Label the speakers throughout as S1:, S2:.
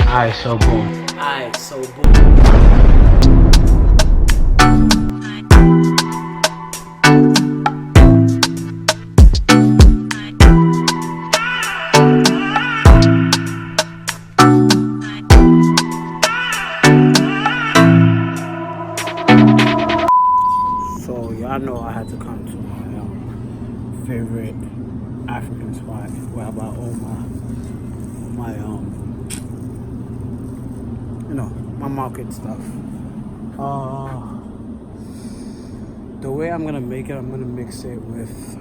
S1: Alright, so boom.
S2: Alright, so boom. So y'all know I had to come to my favorite African spot where I bought all my my market stuff. The way I'm gonna make it, I'm gonna mix it with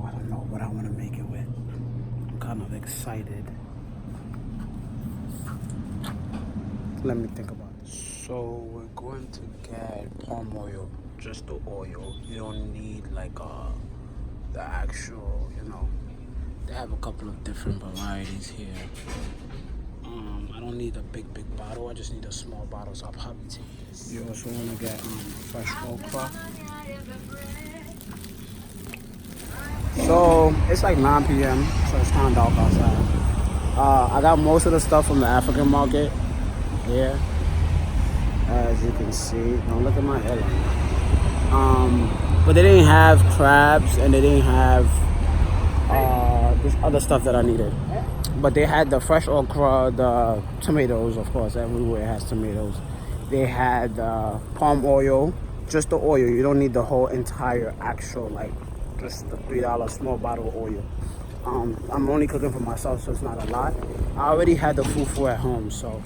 S2: I don't know what I wanna make it with. I'm kind of excited. Let me think about it. So we're going to get palm oil, just the oil. You don't need like the actual, They have a couple of different varieties here. I don't need a big bottle. I just need a small bottle, so I'll probably take this. You also want to get fresh okra. So it's like 9 p.m. So it's kind of dark outside. I got most of the stuff from the African market here, as you can see. Don't look at my hairline. But they didn't have crabs and they didn't have this other stuff that I needed. But they had the fresh okra, the tomatoes, of course, everywhere has tomatoes. They had palm oil, just the oil. You don't need the whole entire actual, like, just the $3 small bottle of oil. I'm only cooking for myself, so it's not a lot. I already had the fufu at home, so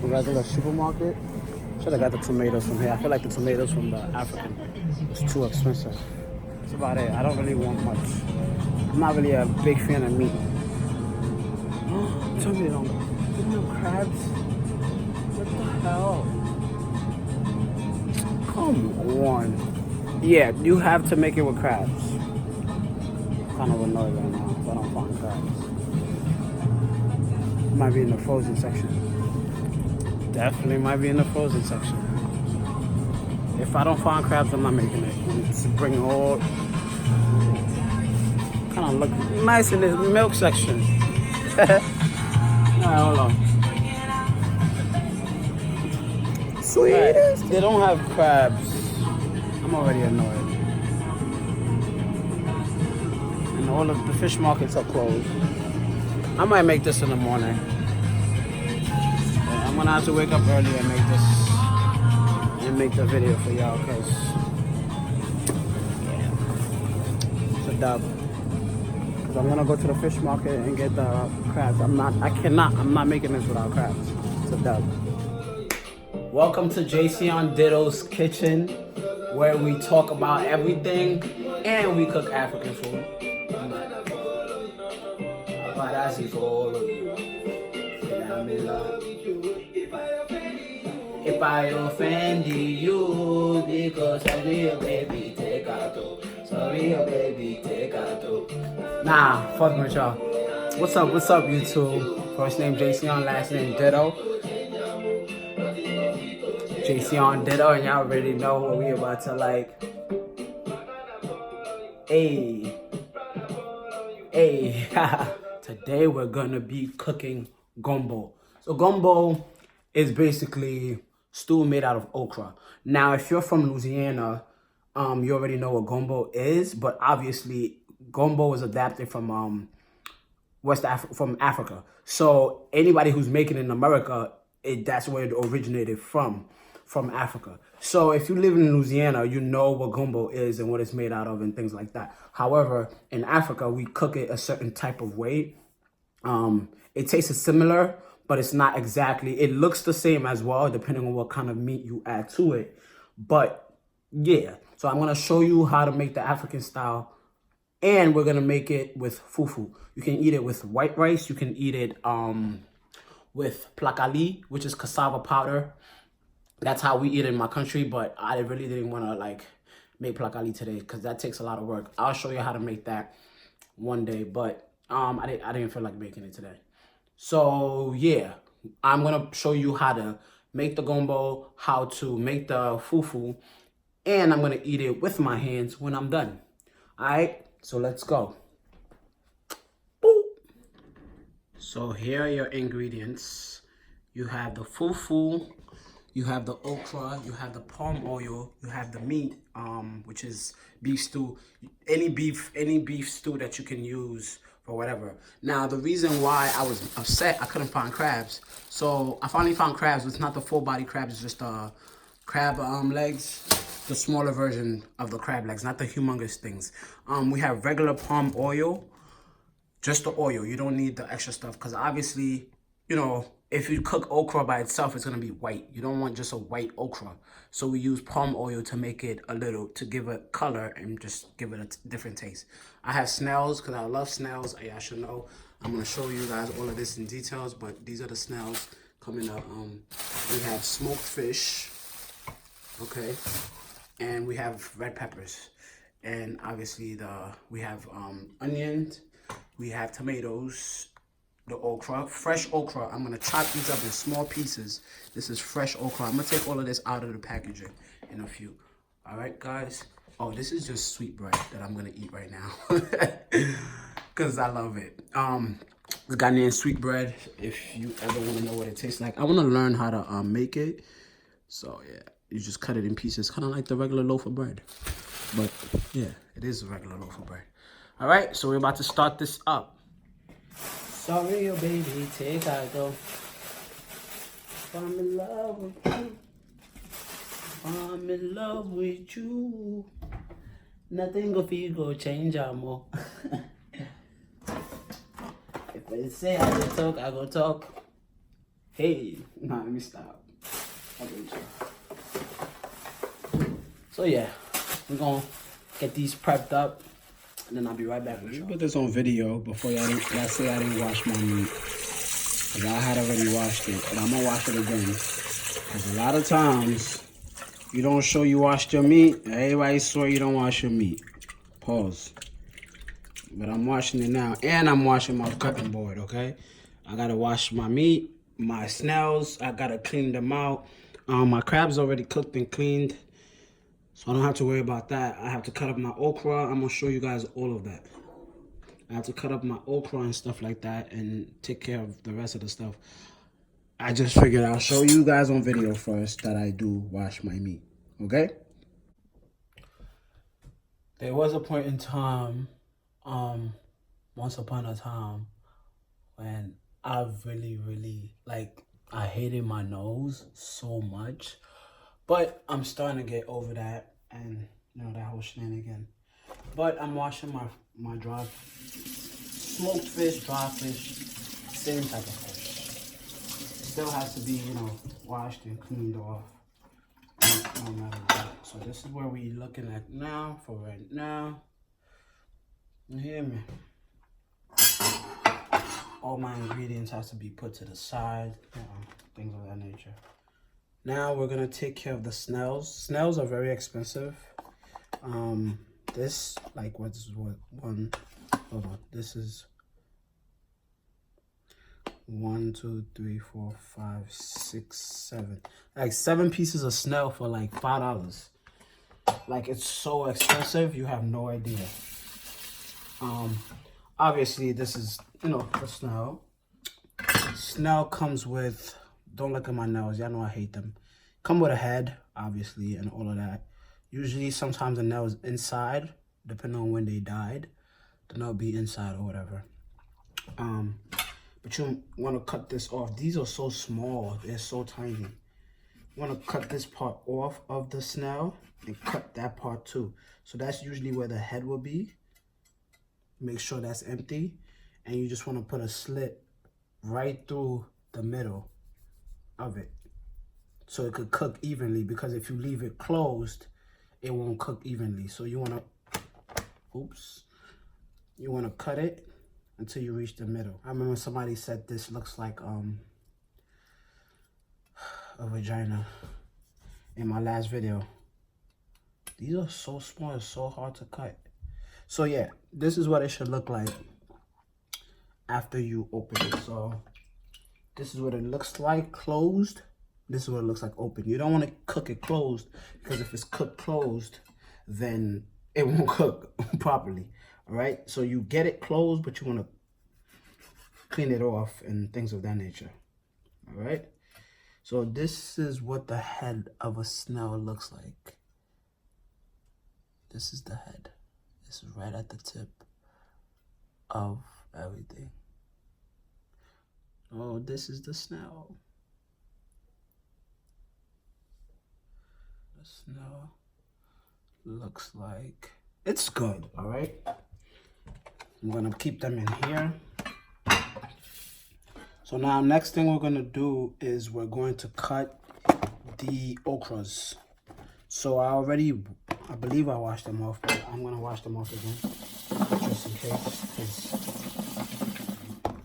S2: regular supermarket. Should have got the tomatoes from here. I feel like the tomatoes from the African was too expensive. That's about it. I don't really want much. I'm not really a big fan of meat. Tell me they don't have crabs. What the hell? Come on. Yeah, you have to make it with crabs. I'm kind of annoyed right now if I don't find crabs. Might be in the frozen section. Definitely might be in the frozen section. If I don't find crabs, I'm not making it. I'm just bring all. Kind of look nice in this milk section. Alright, hold on. Sweet. Right. They don't have crabs. I'm already annoyed. And all of the fish markets are closed. I might make this in the morning. I'm gonna have to wake up early and make this and make the video for y'all, cause it's a dub. Cause I'm gonna go to the fish market and get the crabs. I'm not making this without crabs. It's a dub. Welcome to Jayceon Ditto's kitchen, where we talk about everything and we cook African food. If I offend you, because sorry, oh baby, take out. Sorry, oh baby, take out. Nah, fuck with y'all. What's up, YouTube? First name Jayceon, last name Ditto. Jayceon Ditto, and y'all already know what we about to like. Hey. Today we're gonna be cooking gombo. So gombo is basically stew made out of okra. Now, if you're from Louisiana, you already know what gombo is, but obviously gombo is adapted from from Africa. So anybody who's making it in America, that's where it originated from Africa. So if you live in Louisiana, you know what gumbo is and what it's made out of and things like that. However, in Africa, we cook it a certain type of way. It tastes similar, but it's not exactly. It looks the same as well, depending on what kind of meat you add to it. But yeah, so I'm gonna show you how to make the African style, and we're gonna make it with fufu. You can eat it with white rice. You can eat it with plakali, which is cassava powder. That's how we eat it in my country, but I really didn't want to like make plakali today because that takes a lot of work. I'll show you how to make that one day, but I didn't feel like making it today. So yeah, I'm gonna show you how to make the gumbo, how to make the fufu, and I'm gonna eat it with my hands when I'm done. All right, so let's go. Boop. So here are your ingredients. You have the fufu, you have the okra, you have the palm oil, you have the meat, which is beef stew. Any beef stew that you can use for whatever. Now the reason why I was upset I couldn't find crabs. So I finally found crabs. It's not the full body crabs, it's just crab legs. The smaller version of the crab legs, not the humongous things. We have regular palm oil. Just the oil. You don't need the extra stuff because obviously, you know, if you cook okra by itself, it's going to be white. You don't want just a white okra. So we use palm oil to make it to give it color and just give it a different taste. I have snails because I love snails. I should know. I'm going to show you guys all of this in details, but these are the snails coming up. We have smoked fish, okay, and we have red peppers. And obviously we have onions. We have tomatoes, the okra, fresh okra. I'm gonna chop these up in small pieces. This is fresh okra. I'm gonna take all of this out of the packaging in a few. All right, guys. Oh, this is just sweet bread that I'm gonna eat right now because I love it. It's Ghanaian sweet bread. If you ever want to know what it tastes like, I want to learn how to make it. So yeah, you just cut it in pieces, kind of like the regular loaf of bread. But yeah, it is a regular loaf of bread. All right, so we're about to start this up. Sorry, your baby, take I go. I'm in love with you. I'm in love with you. Nothing go feel go change more. If I say I go talk. Hey, nah, let me stop. So yeah, we're gonna get these prepped up. And then I'll be right back with you. Put this on video before y'all say I didn't wash my meat. Because I had already washed it. But I'm going to wash it again. Because a lot of times, you don't show you washed your meat. Everybody swear you don't wash your meat. Pause. But I'm washing it now. And I'm washing my cutting board, okay? I got to wash my meat, my snails. I got to clean them out. My crab's already cooked and cleaned. So I don't have to worry about that. I have to cut up my okra. I'm going to show you guys all of that. I have to cut up my okra and stuff like that and take care of the rest of the stuff. I just figured I'll show you guys on video first that I do wash my meat. Okay? There was a point in time, once upon a time, when I really, I hated my nose so much. But I'm starting to get over that and, you know, that whole shenanigan. But I'm washing my dry, smoked fish, dry fish, same type of fish. Still has to be, you know, washed and cleaned off. No matter what. So this is where we looking at now, for right now. You hear me? All my ingredients has to be put to the side, you know, things of that nature. Now we're gonna take care of the snails. Snails are very expensive. This, like, hold on. This is 1, 2, 3, 4, 5, 6, 7. Like 7 pieces of snail for like $5. Like, it's so expensive, you have no idea. Obviously this is, you know, the snail. Snail comes with, don't look at my nails, y'all know I hate them. Come with a head, obviously, and all of that. Usually, sometimes the nail is inside, depending on when they died. The nail will be inside or whatever. But you want to cut this off. These are so small, they're so tiny. You want to cut this part off of the snail and cut that part too. So that's usually where the head will be. Make sure that's empty. And you just want to put a slit right through the middle of it so it could cook evenly, because if you leave it closed it won't cook evenly. So you want to cut it until you reach the middle. I remember somebody said this looks like a vagina in my last video. These are so small, it's so hard to cut. So yeah, this is what it should look like after you open it. So this is what it looks like closed. This is what it looks like open. You don't want to cook it closed, because if it's cooked closed, then it won't cook properly. All right. So you get it closed, but you want to clean it off and things of that nature. All right. So this is what the head of a snail looks like. This is the head. This is right at the tip of everything. Oh, this is the snail. The snail looks like. It's good, all right? I'm gonna keep them in here. So now next thing we're gonna do is we're going to cut the okras. So I believe I washed them off, but I'm gonna wash them off again, just in case,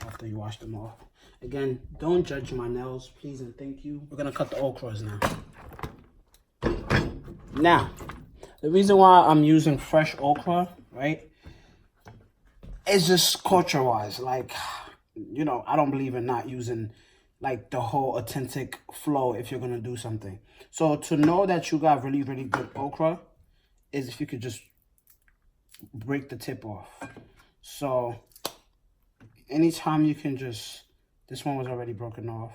S2: after you wash them off. Again, don't judge my nails, please and thank you. We're gonna cut the okras now. Now, the reason why I'm using fresh okra, right, is just culture-wise. Like, you know, I don't believe in not using like the whole authentic flow if you're gonna do something. So to know that you got really, really good okra is if you could just break the tip off. So anytime you can just, this one was already broken off,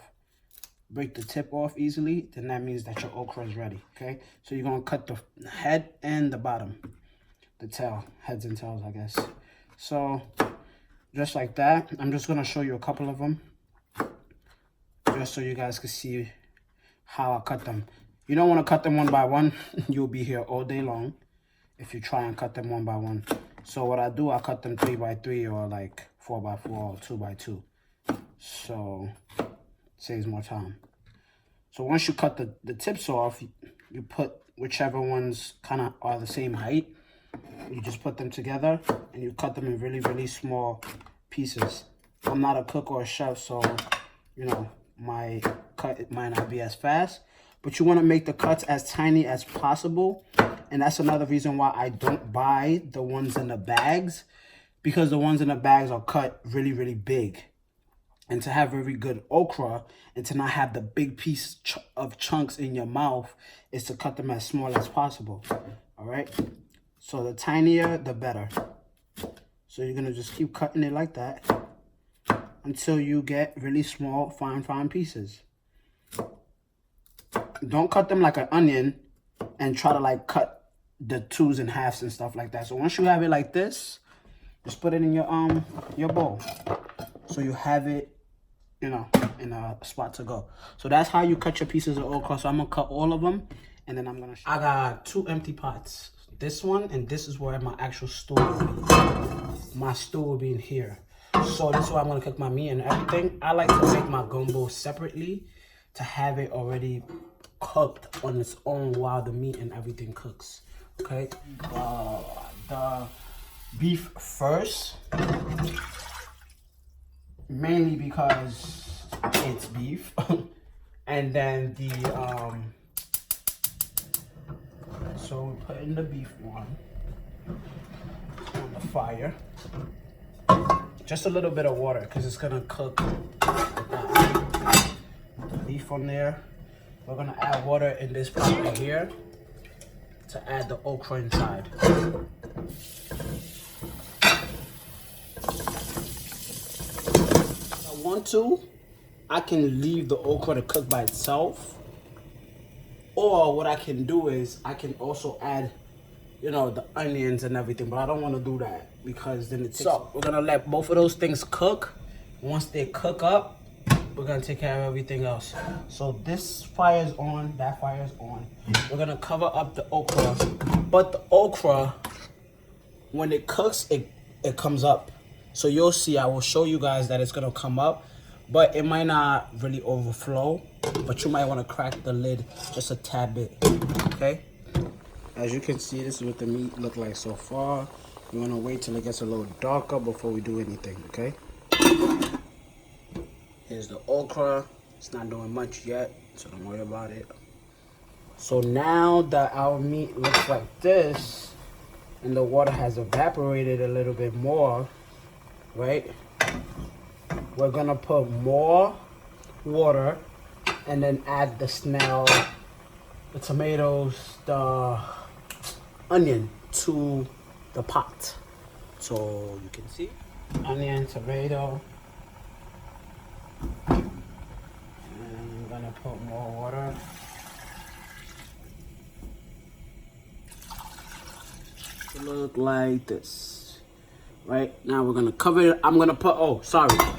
S2: break the tip off easily, then that means that your okra is ready, okay? So you're gonna cut the head and the bottom, the tail, heads and tails, I guess. So just like that. I'm just gonna show you a couple of them, just so you guys can see how I cut them. You don't want to cut them one by one. You'll be here all day long if you try and cut them one by one. So what I do, I cut them 3 by 3 or like 4 by 4 or 2 by 2. So it saves more time. So once you cut the tips off, you put whichever ones kind of are the same height. You just put them together and you cut them in really, really small pieces. I'm not a cook or a chef, so, you know, my cut, it might not be as fast. But you want to make the cuts as tiny as possible. And that's another reason why I don't buy the ones in the bags. Because the ones in the bags are cut really, really big. And to have very good okra and to not have the big piece of chunks in your mouth is to cut them as small as possible. All right? So the tinier, the better. So you're going to just keep cutting it like that until you get really small, fine pieces. Don't cut them like an onion and try to like cut the 2s in halves and stuff like that. So once you have it like this, just put it in your bowl. So you have it, you know, in a spot to go. So that's how you cut your pieces of okra. So I'm going to cut all of them and then I'm going to show you. I got 2 empty pots. This one, and this is where my actual stew will be. My stew will be in here. So this is where I'm gonna cook my meat and everything. I like to make my gumbo separately to have it already cooked on its own while the meat and everything cooks. Okay, the beef first, mainly because it's beef, and then the so we put in the beef one on the fire. Just a little bit of water because it's gonna cook the beef on there. We're gonna add water in this pot right here to add the okra inside. If I want to, I can leave the okra to cook by itself. Or what I can do is I can also add, you know, the onions and everything, but I don't want to do that because then it's... So we're gonna let both of those things cook. Once they cook up, we're gonna take care of everything else. So this fire's on, that fire's on. We're gonna cover up the okra, but the okra, when it cooks, it comes up. So you'll see, I will show you guys that it's gonna come up, but it might not really overflow, but you might want to crack the lid just a tad bit, okay? As you can see, this is what the meat look like so far. You want to wait till it gets a little darker before we do anything, okay? Here's the okra. It's not doing much yet, so don't worry about it. So now that our meat looks like this, and the water has evaporated a little bit more, right? We're gonna put more water and then add the snail, the tomatoes, the onion to the pot. So you can see onion, tomato, gonna put more water. It look like this. Right now we're gonna cover it. I'm gonna put, I'm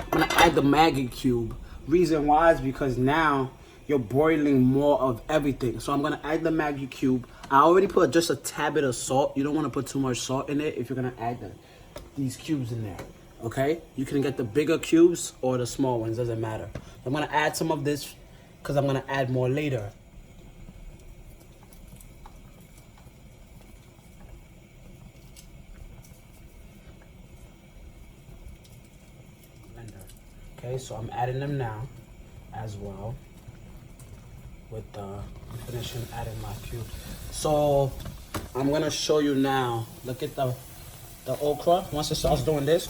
S2: gonna add the Maggi cube. Reason why is because now you're boiling more of everything. So I'm gonna add the Maggi cube. I already put just a tad bit of salt. You don't wanna put too much salt in it if you're gonna add these cubes in there. Okay, you can get the bigger cubes or the small ones, doesn't matter. I'm gonna add some of this because I'm gonna add more later. Okay, so I'm adding them now as well. I'm finishing adding my cube. So I'm gonna show you now. Look at the okra. Once it starts doing this,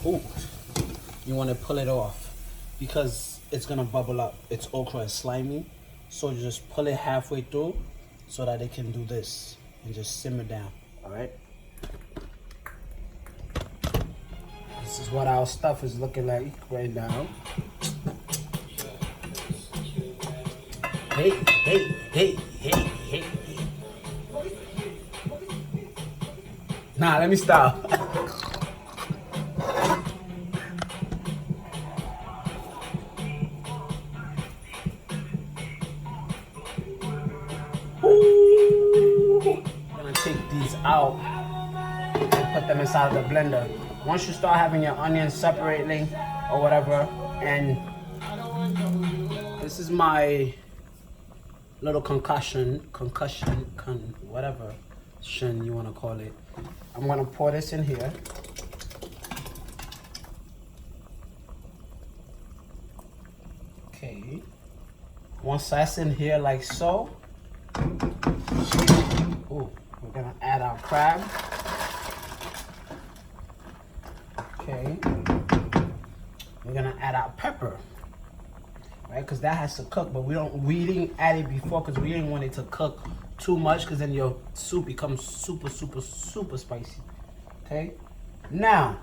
S2: you want to pull it off because it's gonna bubble up. It's okra, it's slimy. So you just pull it halfway through so that it can do this and just simmer down. All right. This is what our stuff is looking like right now. Hey. Nah, let me stop. I'm gonna take these out and put them inside the blender. Once you start having your onions separating or whatever, and this is my little concussion, whatever you want to call it. I'm gonna pour this in here. Okay. Once that's in here like so, we're gonna add our crab. Okay. We're gonna add our pepper. Right, because that has to cook, but we didn't add it before because we didn't want it to cook too much because then your soup becomes super spicy. Okay, now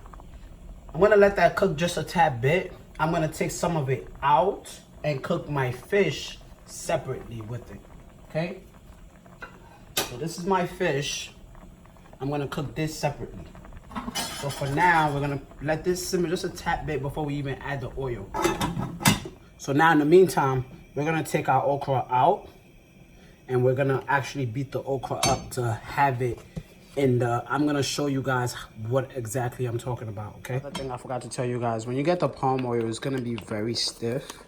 S2: I'm gonna let that cook just a tad bit. I'm gonna take some of it out and cook my fish separately with it. Okay, so this is my fish. I'm gonna cook this separately. So for now, we're gonna let this simmer just a tad bit before we even add the oil. So now in the meantime, we're gonna take our okra out and we're gonna actually beat the okra up to have it in the, I'm gonna show you guys what exactly I'm talking about, okay? Another thing I forgot to tell you guys, when you get the palm oil, it's gonna be very stiff.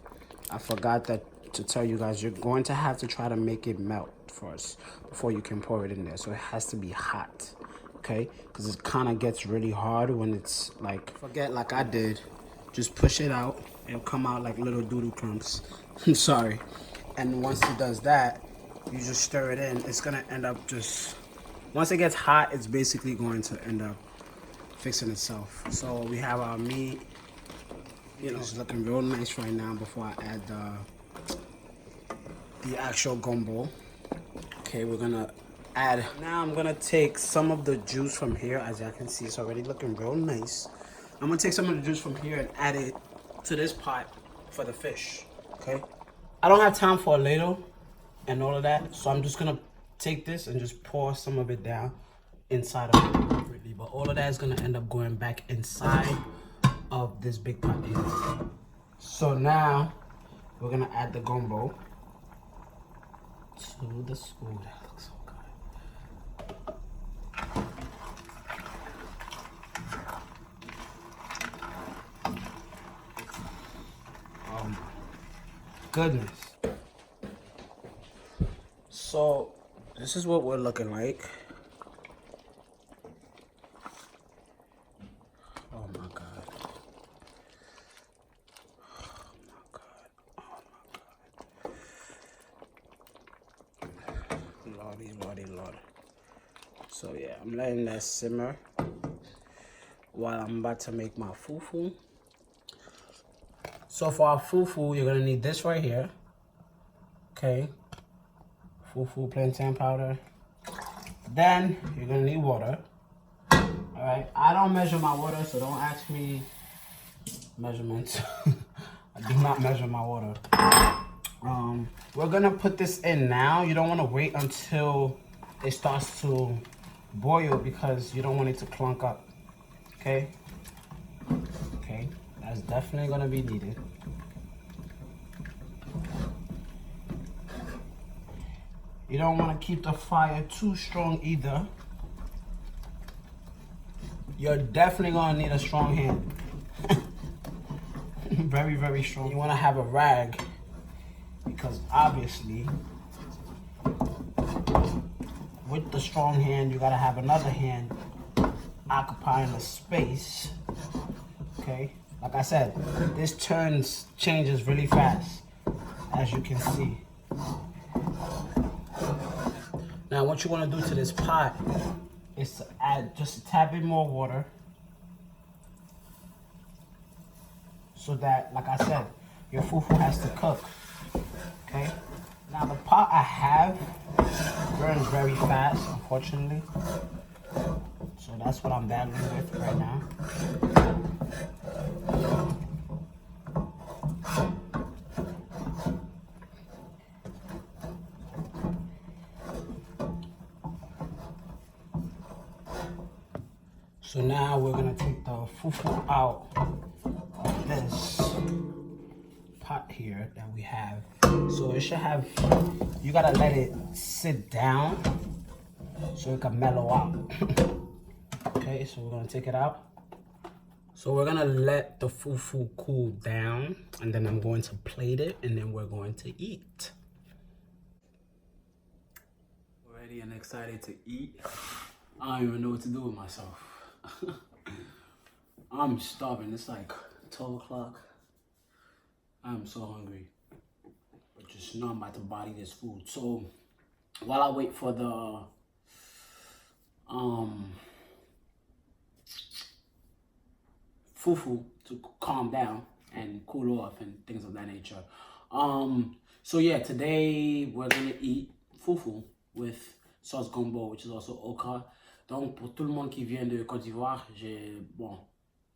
S2: I forgot to tell you guys, you're going to have to try to make it melt first before you can pour it in there. So it has to be hot, okay? Because it kind of gets really hard when it's like, forget like I did, just push it out. It'll come out like little doodle clumps. I'm sorry. And once it does that, you just stir it in. It's gonna end up just, once it gets hot, it's basically going to end up fixing itself. So we have our meat. You know, it's looking real nice right now before I add the actual gumbo. Okay, we're gonna add, now I'm gonna take some of the juice from here. As y'all can see, it's already looking real nice. I'm gonna take some of the juice from here and add it to this pot for the fish, okay? I don't have time for a ladle and all of that, so I'm just gonna take this and just pour some of it down inside of it. But all of that is gonna end up going back inside of this big pot here. So now we're gonna add the gumbo to the spoon. That looks so good. Oh my goodness. So this is what we're looking like. Oh my God. Lordy. So yeah, I'm letting that simmer while I'm about to make my fufu. So for our fufu, you're gonna need this right here. Okay. Fufu plantain powder. Then you're gonna need water. Alright. I don't measure my water, so don't ask me measurements. I do not measure my water. We're gonna put this in now. You don't want to wait until it starts to boil because you don't want it to clunk up. Okay. Okay, that's definitely gonna be needed. You don't want to keep the fire too strong either. You're definitely gonna need a strong hand. Very, very strong. You want to have a rag because obviously with the strong hand you gotta have another hand occupying the space. Okay, like I said, this changes really fast, as you can see. Now what you want to do to this pot is to add just a tad bit more water so that, like I said, your fufu has to cook. Okay, now the pot I have burns very fast, unfortunately, so that's what I'm battling with right now. So now we're gonna take the fufu out of this pot here that we have. So it should have, you gotta let it sit down so it can mellow out. Okay, so we're gonna take it out. So we're gonna let the fufu cool down and then I'm going to plate it and then we're going to eat. Ready and excited to eat. I don't even know what to do with myself. I'm starving. It's like 12 o'clock. I'm so hungry. But just know I'm about to body this food. So while I wait for the fufu to calm down and cool off and things of that nature. So yeah, today we're gonna eat fufu with sauce gombo, which is also okra. Donc pour tout le monde qui vient de Côte d'Ivoire, je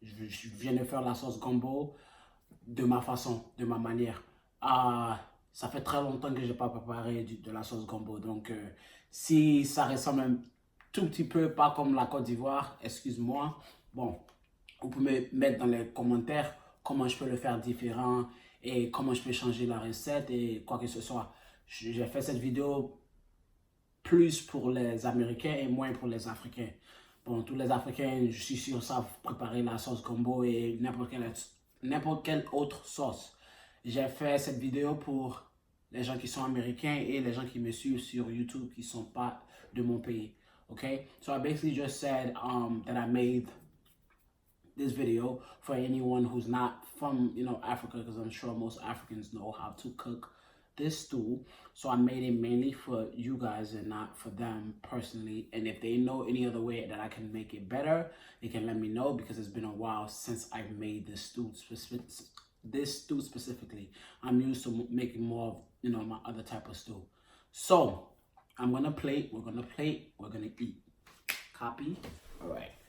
S2: viens de faire la sauce gombo de ma façon, de ma manière. Ça fait très longtemps que j'ai pas préparé de la sauce gombo, donc si ça ressemble un tout petit peu pas comme la Côte d'Ivoire, excuse-moi. Bon, vous pouvez mettre dans les commentaires comment je peux le faire différent et comment je peux changer la recette et quoi que ce soit. J'ai fait cette vidéo plus pour les Américains et moins pour les Africains. Bon, tous les Africains, je suis sûr, savent préparer la sauce gombo et n'importe quelle autre sauce. J'ai fait cette vidéo pour les gens qui sont américains et les gens qui me suivent sur YouTube qui ne sont pas de mon pays. Okay? So I basically just said that I made this video for anyone who's not from, Africa, because I'm sure most Africans know how to cook this stew. So I made it mainly for you guys and not for them personally. And if they know any other way that I can make it better, they can let me know, because it's been a while since I've made this stew specifically. I'm used to making more of, my other type of stew. So I'm gonna plate, we're gonna eat. Copy? All right.